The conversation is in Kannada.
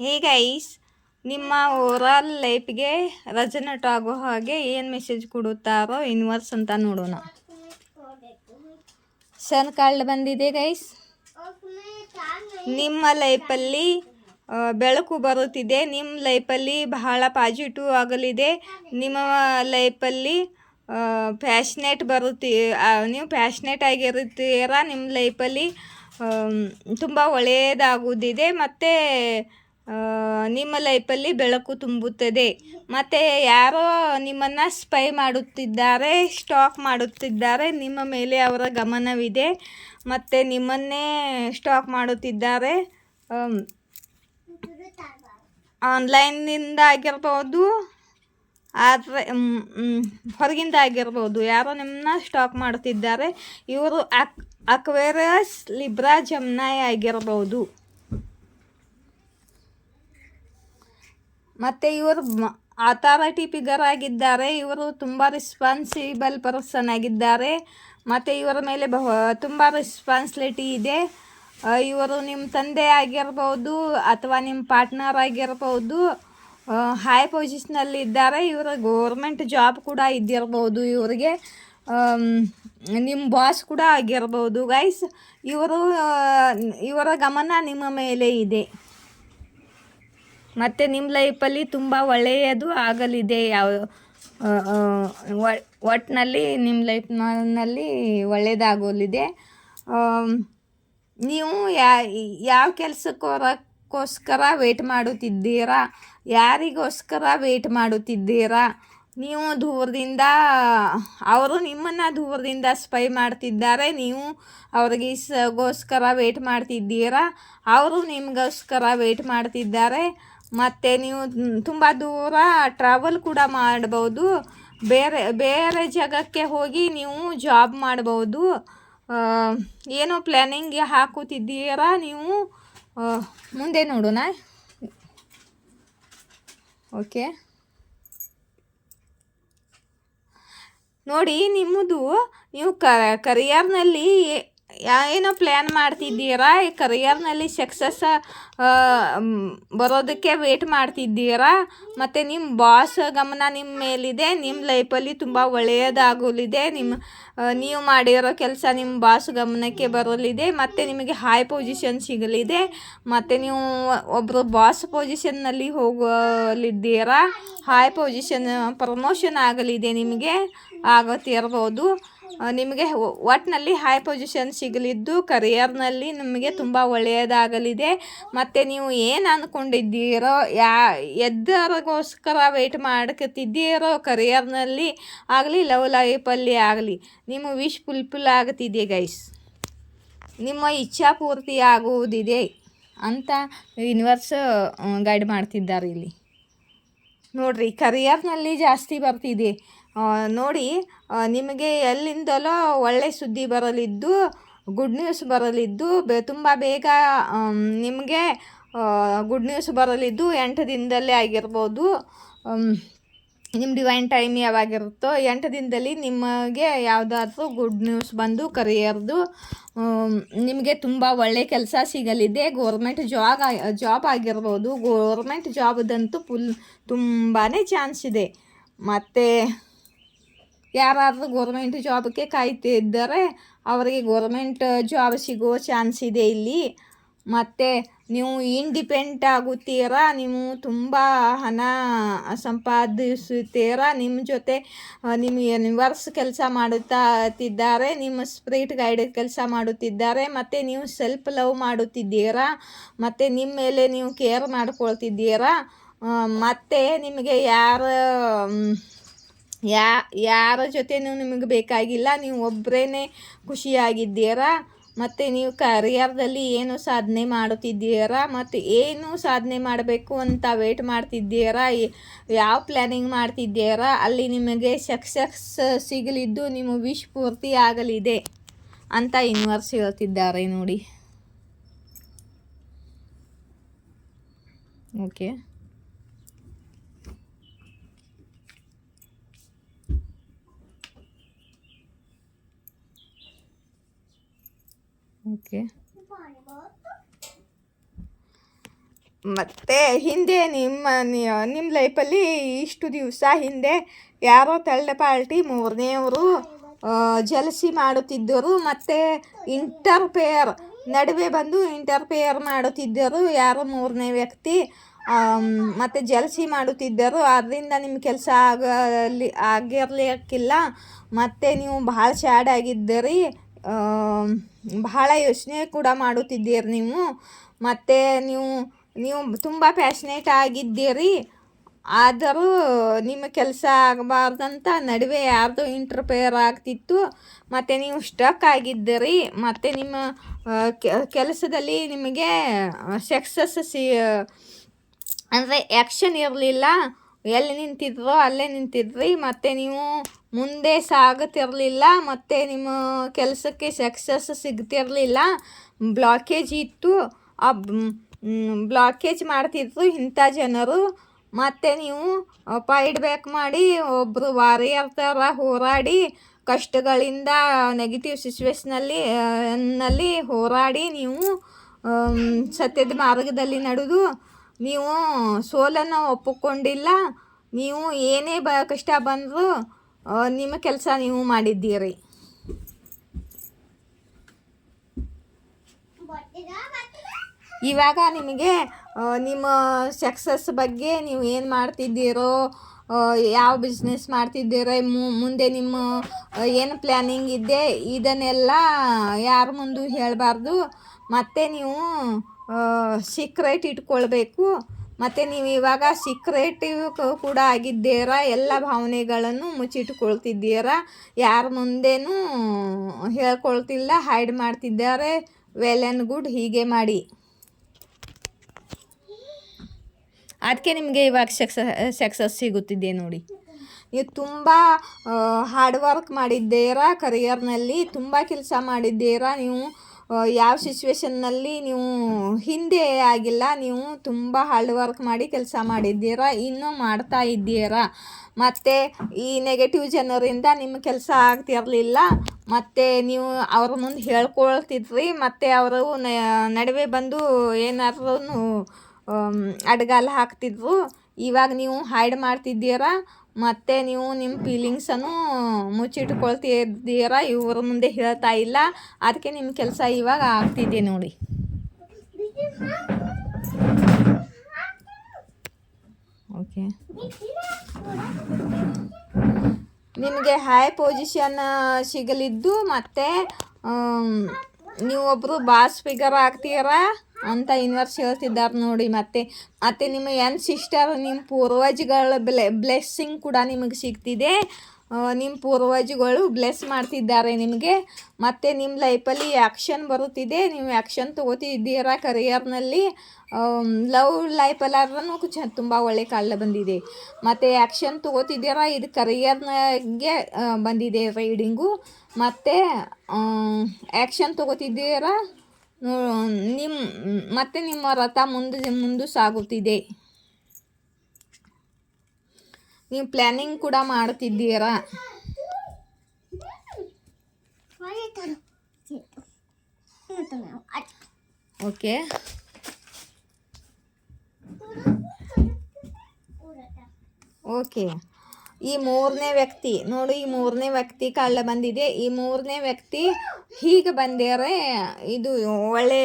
ಹೇ ಗೈಸ್, ನಿಮ್ಮ ಓವರಾಲ್ ಲೈಫ್ಗೆ ರೆಸನೇಟ್ ಆಗೋ ಹಾಗೆ ಏನು ಮೆಸೇಜ್ ಕೊಡುತ್ತಾರೋ ಯೂನಿವರ್ಸ್ ಅಂತ ನೋಡೋಣ. ಸನ್ ಕಾರ್ಡ್ ಬಂದಿದೆ ಗೈಸ್. ನಿಮ್ಮ ಲೈಫಲ್ಲಿ ಬೆಳಕು ಬರುತ್ತಿದೆ. ನಿಮ್ಮ ಲೈಫಲ್ಲಿ ಬಹಳ ಪಾಸಿಟಿವ್ ಆಗಲಿದೆ. ನಿಮ್ಮ ಲೈಫಲ್ಲಿ ನೀವು ಪ್ಯಾಷನೇಟ್ ಆಗಿರುತ್ತೀರಾ. ನಿಮ್ಮ ಲೈಫಲ್ಲಿ ತುಂಬ ಒಳ್ಳೆಯದಾಗುವುದಿದೆ ಮತ್ತು ನಿಮ್ಮ ಲೈಫಲ್ಲಿ ಬೆಳಕು ತುಂಬುತ್ತದೆ. ಮತ್ತು ಯಾರೋ ನಿಮ್ಮನ್ನು ಸ್ಪೈ ಮಾಡುತ್ತಿದ್ದಾರೆ, ಸ್ಟಾಕ್ ಮಾಡುತ್ತಿದ್ದಾರೆ. ನಿಮ್ಮ ಮೇಲೆ ಅವರ ಗಮನವಿದೆ ಮತ್ತು ನಿಮ್ಮನ್ನೇ ಸ್ಟಾಕ್ ಮಾಡುತ್ತಿದ್ದಾರೆ. ಆನ್ಲೈನ್ನಿಂದ ಆಗಿರ್ಬೋದು, ಆದರೆ ಹೊರಗಿಂದ ಆಗಿರ್ಬೋದು, ಯಾರೋ ನಿಮ್ಮನ್ನ ಸ್ಟಾಕ್ ಮಾಡುತ್ತಿದ್ದಾರೆ. ಇವರು ಅಕ್ವೇರಿಯಸ್, ಲಿಬ್ರಾ, ಜೆಮಿನಿ ಆಗಿರ್ಬೋದು. ಮತ್ತು ಇವರು ಅಥಾರಿಟಿ ಫಿಗರ್ ಆಗಿದ್ದಾರೆ. ಇವರು ತುಂಬ ರೆಸ್ಪಾನ್ಸಿಬಲ್ ಪರ್ಸನ್ ಆಗಿದ್ದಾರೆ ಮತ್ತು ಇವರ ಮೇಲೆ ತುಂಬ ರೆಸ್ಪಾನ್ಸಿಬಿಲಿಟಿ ಇದೆ. ಇವರು ನಿಮ್ಮ ತಂದೆ ಆಗಿರ್ಬೋದು ಅಥವಾ ನಿಮ್ಮ ಪಾರ್ಟ್ನರ್ ಆಗಿರ್ಬೋದು. ಹೈ ಪೊಸಿಷನಲ್ಲಿ ಇದ್ದಾರೆ. ಇವರ ಗೌರ್ಮೆಂಟ್ ಜಾಬ್ ಕೂಡ ಇದ್ದಿರ್ಬೋದು. ಇವರಿಗೆ ನಿಮ್ಮ ಬಾಸ್ ಕೂಡ ಆಗಿರ್ಬೋದು ಗೈಸ್. ಇವರ ಗಮನ ನಿಮ್ಮ ಮೇಲೆ ಇದೆ ಮತ್ತು ನಿಮ್ಮ ಲೈಫಲ್ಲಿ ತುಂಬ ಒಳ್ಳೆಯದು ಆಗಲಿದೆ. ಒಟ್ಟಿನಲ್ಲಿ ನಿಮ್ಮ ಲೈಫ್ನಲ್ಲಿ ಒಳ್ಳೆಯದಾಗಲಿದೆ. ನೀವು ಯಾವ ಕೆಲಸಕ್ಕೋಸ್ಕರ ವೇಟ್ ಮಾಡುತ್ತಿದ್ದೀರಾ? ಯಾರಿಗೋಸ್ಕರ ವೇಟ್ ಮಾಡುತ್ತಿದ್ದೀರಾ? ನೀವು ಅವರು ನಿಮ್ಮನ್ನು ದೂರದಿಂದ ಸ್ಪೈ ಮಾಡ್ತಿದ್ದಾರೆ. ನೀವು ಗೋಸ್ಕರ ವೇಟ್ ಮಾಡ್ತಿದ್ದೀರಾ. ಅವರು ನಿಮಗೋಸ್ಕರ ವೇಟ್ ಮಾಡ್ತಿದ್ದಾರೆ. ಮತ್ತು ನೀವು ತುಂಬ ದೂರ ಟ್ರಾವೆಲ್ ಕೂಡ ಮಾಡ್ಬೋದು. ಬೇರೆ ಜಾಗಕ್ಕೆ ಹೋಗಿ ನೀವು ಜಾಬ್ ಮಾಡ್ಬೋದು. ಏನೋ ಪ್ಲ್ಯಾನಿಂಗ್ ಹಾಕುತ್ತಿದ್ದೀರಾ ನೀವು. ಮುಂದೆ ನೋಡೋಣ. ಓಕೆ, ನೋಡಿ ನಿಮ್ಮದು ನೀವು ಕರಿಯರ್ನಲ್ಲಿ ಏನೋ ಪ್ಲ್ಯಾನ್ ಮಾಡ್ತಿದ್ದೀರಾ. ಈ ಕರಿಯರ್ನಲ್ಲಿ ಸಕ್ಸಸ್ ಬರೋದಕ್ಕೆ ವೇಟ್ ಮಾಡ್ತಿದ್ದೀರಾ ಮತ್ತು ನಿಮ್ಮ ಬಾಸ್ ಗಮನ ನಿಮ್ಮ ಮೇಲಿದೆ. ನಿಮ್ಮ ಲೈಫಲ್ಲಿ ತುಂಬ ಒಳ್ಳೆಯದಾಗಲಿದೆ. ನೀವು ಮಾಡಿರೋ ಕೆಲಸ ನಿಮ್ಮ ಬಾಸ್ ಗಮನಕ್ಕೆ ಬರಲಿದೆ ಮತ್ತು ನಿಮಗೆ ಹೈ ಪೊಸಿಷನ್ ಸಿಗಲಿದೆ ಮತ್ತು ನೀವು ಒಬ್ಬರು ಬಾಸ್ ಪೊಸಿಷನ್ನಲ್ಲಿ ಹೋಗಲಿದ್ದೀರಾ. ಹೈ ಪೊಸಿಷನ್ ಪ್ರಮೋಷನ್ ಆಗಲಿದೆ, ನಿಮಗೆ ಆಗುತ್ತಿರ್ಬೋದು. ನಿಮಗೆ ಒಟ್ಟಿನಲ್ಲಿ ಹೈ ಪೊಸಿಷನ್ ಸಿಗಲಿದ್ದು ಕರಿಯರ್ನಲ್ಲಿ ನಿಮಗೆ ತುಂಬ ಒಳ್ಳೆಯದಾಗಲಿದೆ. ಮತ್ತು ನೀವು ಏನು ಅಂದ್ಕೊಂಡಿದ್ದೀರೋ, ಎದ್ದರಿಗೋಸ್ಕರ ವೆಯ್ಟ್ ಮಾಡ್ಕೊತಿದ್ದೀರೋ, ಕರಿಯರ್ನಲ್ಲಿ ಆಗಲಿ ಲವ್ ಲೈಫಲ್ಲಿ ಆಗಲಿ ನಿಮ್ಮ ವಿಶ್ ಫುಲ್ಫಿಲ್ ಆಗುತ್ತಿದೆ ಗೈಸ್. ನಿಮ್ಮ ಇಚ್ಛಾ ಪೂರ್ತಿ ಆಗುವುದಿದೆ ಅಂತ ಯೂನಿವರ್ಸ್ ಗೈಡ್ ಮಾಡ್ತಿದ್ದಾರೆ ಇಲ್ಲಿ. ನೋಡಿರಿ, ಕರಿಯರ್ನಲ್ಲಿ ಜಾಸ್ತಿ ಬರ್ತಿದೆ ನೋಡಿ. ನಿಮಗೆ ಎಲ್ಲಿಂದಲೋ ಒಳ್ಳೆ ಸುದ್ದಿ ಬರಲಿದ್ದು, ಗುಡ್ ನ್ಯೂಸ್ ಬರಲಿದ್ದು, ತುಂಬ ಬೇಗ ನಿಮಗೆ ಗುಡ್ ನ್ಯೂಸ್ ಬರಲಿದ್ದು 8 ದಿನದಲ್ಲೇ ಆಗಿರ್ಬೋದು. ನಿಮ್ಮ ಡಿವೈನ್ ಟೈಮ್ ಯಾವಾಗಿರುತ್ತೋ 8 ದಿನದಲ್ಲಿ ನಿಮಗೆ ಯಾವುದಾದ್ರೂ ಗುಡ್ ನ್ಯೂಸ್ ಬಂದು ಕರಿಯರ್ದು ನಿಮಗೆ ತುಂಬ ಒಳ್ಳೆ ಕೆಲಸ ಸಿಗಲಿದೆ. ಗೋರ್ಮೆಂಟ್ ಜಾಬ್ ಆಗಿರ್ಬೋದು. ಗೋರ್ಮೆಂಟ್ ಜಾಬ್ದಂತೂ ತುಂಬಾ ಚಾನ್ಸ್ ಇದೆ. ಮತ್ತು ಯಾರಾದರೂ ಗೋರ್ಮೆಂಟ್ ಜಾಬ್ಗೆ ಕಾಯ್ತಿದ್ದಾರೆ ಅವರಿಗೆ ಗೋರ್ಮೆಂಟ್ ಜಾಬ್ ಸಿಗೋ ಚಾನ್ಸ್ ಇದೆ ಇಲ್ಲಿ. ಮತ್ತು ನೀವು ಇಂಡಿಪೆಂಡೆಂಟ್ ಆಗುತ್ತೀರಾ. ನೀವು ತುಂಬ ಹಣ ಸಂಪಾದಿಸುತ್ತೀರಾ. ನಿಮ್ಮ ಜೊತೆ ನಿಮ್ಮ ಯೂನಿವರ್ಸ್ ಕೆಲಸ ಮಾಡುತ್ತಿದ್ದಾರೆ. ನಿಮ್ಮ ಸ್ಪಿರಿಟ್ ಗೈಡ್ ಕೆಲಸ ಮಾಡುತ್ತಿದ್ದಾರೆ. ಮತ್ತು ನೀವು ಸೆಲ್ಫ್ ಲವ್ ಮಾಡುತ್ತಿದ್ದೀರಾ ಮತ್ತು ನಿಮ್ಮ ಮೇಲೆ ನೀವು ಕೇರ್ ಮಾಡ್ಕೊಳ್ತಿದ್ದೀರಾ. ಮತ್ತು ನಿಮಗೆ ಯಾರ ಜೊತೆನೂ ನಿಮಗೆ ಬೇಕಾಗಿಲ್ಲ. ನೀವು ಒಬ್ಬರೇ ಖುಷಿಯಾಗಿದ್ದೀರಾ. ಮತ್ತು ನೀವು ಕರಿಯರ್ದಲ್ಲಿ ಏನು ಸಾಧನೆ ಮಾಡುತ್ತಿದ್ದೀರಾ ಮತ್ತು ಏನು ಸಾಧನೆ ಮಾಡಬೇಕು ಅಂತ ವೇಟ್ ಮಾಡ್ತಿದ್ದೀರಾ, ಯಾವ ಪ್ಲ್ಯಾನಿಂಗ್ ಮಾಡ್ತಿದ್ದೀರಾ, ಅಲ್ಲಿ ನಿಮಗೆ ಸಕ್ಸಸ್ ಸಿಗಲಿದ್ದು ನಿಮ್ಮ ವಿಶ್ ಪೂರ್ತಿ ಆಗಲಿದೆ ಅಂತ ಯೂನಿವರ್ಸ್ ಹೇಳ್ತಿದ್ದಾರೆ ನೋಡಿ. ಓಕೆ, ಓಕೆ ಮತ್ತು ಹಿಂದೆ ನಿಮ್ಮ ಲೈಫಲ್ಲಿ ಇಷ್ಟು ದಿವಸ ಹಿಂದೆ ಯಾರೋ ಥರ್ಡ್ ಪಾರ್ಟಿ ಮೂರನೆಯವರು ಜಲಸಿ ಮಾಡುತ್ತಿದ್ದರು ಮತ್ತು ಇಂಟರ್ಫೇರ್ ನಡುವೆ ಬಂದು ಇಂಟರ್ಫೇರ್ ಮಾಡುತ್ತಿದ್ದರು ಯಾರೋ ಮೂರನೇ ವ್ಯಕ್ತಿ ಮತ್ತು ಜಲಸಿ ಮಾಡುತ್ತಿದ್ದರು. ಅದರಿಂದ ನಿಮ್ಮ ಕೆಲಸ ಆಗಿರಲಿಕ್ಕಿಲ್ಲ ಮತ್ತು ನೀವು ಭಾಳ ಸ್ಯಾಡ್ ಆಗಿದ್ದೀರಿ, ಬಹಳ ಯೋಚನೆ ಕೂಡ ಮಾಡುತ್ತಿದ್ದೀರಿ ನೀವು. ಮತ್ತು ನೀವು ತುಂಬ ಪ್ಯಾಷನೇಟ್ ಆಗಿದ್ದೀರಿ, ಆದರೂ ನಿಮ್ಮ ಕೆಲಸ ಆಗಬಾರ್ದಂತ ನಡುವೆ ಯಾರ್ದು ಇಂಟರ್ಫೇರ್ ಆಗ್ತಿತ್ತು ಮತ್ತು ನೀವು ಸ್ಟಕ್ ಆಗಿದ್ದೀರಿ. ಮತ್ತು ನಿಮ್ಮ ಕೆಲಸದಲ್ಲಿ ನಿಮಗೆ ಸಕ್ಸಸ್ ಅಂದರೆ ಆ್ಯಕ್ಷನ್ ಇರಲಿಲ್ಲ, ಎಲ್ಲಿ ನಿಂತಿದ್ರೋ ಅಲ್ಲೇ ನಿಂತಿದ್ರಿ ಮತ್ತು ನೀವು ಮುಂದೆ ಸಾಗುತ್ತಿರಲಿಲ್ಲ ಮತ್ತು ನಿಮ್ಮ ಕೆಲಸಕ್ಕೆ ಸಕ್ಸಸ್ ಸಿಗ್ತಿರಲಿಲ್ಲ, ಬ್ಲಾಕೇಜ್ ಇತ್ತು. ಆ ಬ್ಲಾಕೇಜ್ ಮಾಡ್ತಿದ್ರು ಇಂಥ ಜನರು. ಮತ್ತು ನೀವು ಫೈಟ್ ಬ್ಯಾಕ್ ಮಾಡಿ ಒಬ್ಬರು ವಾರಿಯರ್ ಥರ ಹೋರಾಡಿ ಕಷ್ಟಗಳಿಂದ ನೆಗೆಟಿವ್ ಸಿಚುವೇಷನಲ್ಲಿ ಹೋರಾಡಿ ನೀವು ಸತ್ಯದ ಮಾರ್ಗದಲ್ಲಿ ನಡೆದು ನೀವು ಸೋಲನ್ನು ಒಪ್ಪಿಕೊಂಡಿಲ್ಲ. ನೀವು ಏನೇ ಕಷ್ಟ ಬಂದರೂ ನಿಮ್ಮ ಕೆಲಸ ನೀವು ಮಾಡಿದ್ದೀರಿ. ಇವಾಗ ನಿಮಗೆ ನಿಮ್ಮ ಸಕ್ಸಸ್ ಬಗ್ಗೆ ನೀವು ಏನು ಮಾಡ್ತಿದ್ದೀರೋ, ಯಾವ ಬಿಸ್ನೆಸ್ ಮಾಡ್ತಿದ್ದೀರೋ, ಮುಂದೆ ನಿಮ್ಮ ಏನು ಪ್ಲ್ಯಾನಿಂಗ್ ಇದೆ ಇದನ್ನೆಲ್ಲ ಯಾರ ಮುಂದೆ ಹೇಳಬಾರ್ದು. ಮತ್ತು ನೀವು ಸೀಕ್ರೆಟ್ ಇಟ್ಕೊಳ್ಬೇಕು. ಮತ್ತು ನೀವು ಇವಾಗ ಸೀಕ್ರೆಟಿವ್ ಕೂಡ ಆಗಿದ್ದೀರಾ, ಎಲ್ಲ ಭಾವನೆಗಳನ್ನು ಮುಚ್ಚಿಟ್ಕೊಳ್ತಿದ್ದೀರಾ, ಯಾರ ಮುಂದೆನೂ ಹೇಳ್ಕೊಳ್ತಿಲ್ಲ, ಹೈಡ್ ಮಾಡ್ತಿದ್ದಾರೆ. ವೆಲ್ ಆ್ಯಂಡ್ ಗುಡ್, ಹೀಗೆ ಮಾಡಿ. ಅದಕ್ಕೆ ನಿಮಗೆ ಇವಾಗ ಸಕ್ಸಸ್ ಸಿಗುತ್ತಿದೆ ನೋಡಿ. ನೀವು ತುಂಬ ಹಾರ್ಡ್ ವರ್ಕ್ ಮಾಡಿದ್ದೀರಾ, ಕರಿಯರ್ನಲ್ಲಿ ತುಂಬ ಕೆಲಸ ಮಾಡಿದ್ದೀರಾ. ನೀವು ಯಾವ ಸಿಚುವೇಷನ್ನಲ್ಲಿ ನೀವು ಹಿಂದೆ ಆಗಿಲ್ಲ, ನೀವು ತುಂಬ ಹಾರ್ಡ್ ವರ್ಕ್ ಮಾಡಿ ಕೆಲಸ ಮಾಡಿದ್ದೀರಾ, ಇನ್ನೂ ಮಾಡ್ತಾ ಇದ್ದೀರಾ. ಮತ್ತು ಈ ನೆಗೆಟಿವ್ ಜನರಿಂದ ನಿಮ್ಮ ಕೆಲಸ ಆಗ್ತಿರಲಿಲ್ಲ ಮತ್ತು ನೀವು ಅವ್ರ ಮುಂದೆ ಹೇಳ್ಕೊಳ್ತಿದ್ರಿ ಮತ್ತು ಅವರು ನಡುವೆ ಬಂದು ಏನಾದ್ರೂ ಅಡ್ಗಾಲ ಹಾಕ್ತಿದ್ರು. ಇವಾಗ ನೀವು ಹೈಡ್ ಮಾಡ್ತಿದ್ದೀರಾ ಮತ್ತು ನೀವು ನಿಮ್ಮ ಫೀಲಿಂಗ್ಸನ್ನು ಮುಚ್ಚಿಟ್ಕೊಳ್ತಿದ್ದೀರಾ, ಇವ್ರ ಮುಂದೆ ಹೇಳ್ತಾ ಇಲ್ಲ. ಅದಕ್ಕೆ ನಿಮ್ಮ ಕೆಲಸ ಇವಾಗ ಆಗ್ತಿದೆ ನೋಡಿ. ಓಕೆ, ನಿಮಗೆ ಹೈ ಪೊಸಿಷನ್ ಸಿಗಲಿದ್ದು ಮತ್ತು ನೀವೊಬ್ಬರು ಬಾಸ್ ಫಿಗರ್ ಆಗ್ತೀರಾ ಅಂತ ಯೂನಿವರ್ಸ್ ಹೇಳ್ತಿದ್ದಾರೆ ನೋಡಿ. ಮತ್ತು ನಿಮ್ಮ ಸಿಸ್ಟರ್, ನಿಮ್ಮ ಪೂರ್ವಜಗಳ ಬ್ಲೆಸ್ಸಿಂಗ್ ಕೂಡ ನಿಮಗೆ ಸಿಗ್ತಿದೆ. ನಿಮ್ಮ ಪೂರ್ವಜಗಳು ಬ್ಲೆಸ್ ಮಾಡ್ತಿದ್ದಾರೆ ನಿಮಗೆ. ಮತ್ತು ನಿಮ್ಮ ಲೈಫಲ್ಲಿ ಆ್ಯಕ್ಷನ್ ಬರುತ್ತಿದೆ, ನೀವು ಆ್ಯಕ್ಷನ್ ತೊಗೋತಿದ್ದೀರಾ ಕರಿಯರ್ನಲ್ಲಿ. ಲವ್ ಲೈಫಲ್ಲಾದ್ರೂ ತುಂಬ ಒಳ್ಳೆ ಕಾಲ ಬಂದಿದೆ ಮತ್ತು ಆ್ಯಕ್ಷನ್ ತೊಗೋತಿದ್ದೀರಾ. ಇದು ಕರಿಯರ್ನಾಗೆ ಬಂದಿದೆ ರೈಡಿಂಗು. ಮತ್ತು ಆ್ಯಕ್ಷನ್ ತೊಗೋತಿದ್ದೀರಾ. ನಿಮ್ಮ ರಥ ಮುಂದೆ ಸಾಗುತ್ತಿದೆ. ನೀವು ಪ್ಲ್ಯಾನಿಂಗ್ ಕೂಡ ಮಾಡ್ತಿದ್ದೀರಾ. Okay, okay. ಈ ಮೂರನೇ ವ್ಯಕ್ತಿ ನೋಡಿ, ಈ ಮೂರನೇ ವ್ಯಕ್ತಿ ಕಳ್ಳ ಬಂದಿದೆ. ಈ ಮೂರನೇ ವ್ಯಕ್ತಿ ಹೀಗೆ ಬಂದರೆ ಇದು ಒಳ್ಳೆ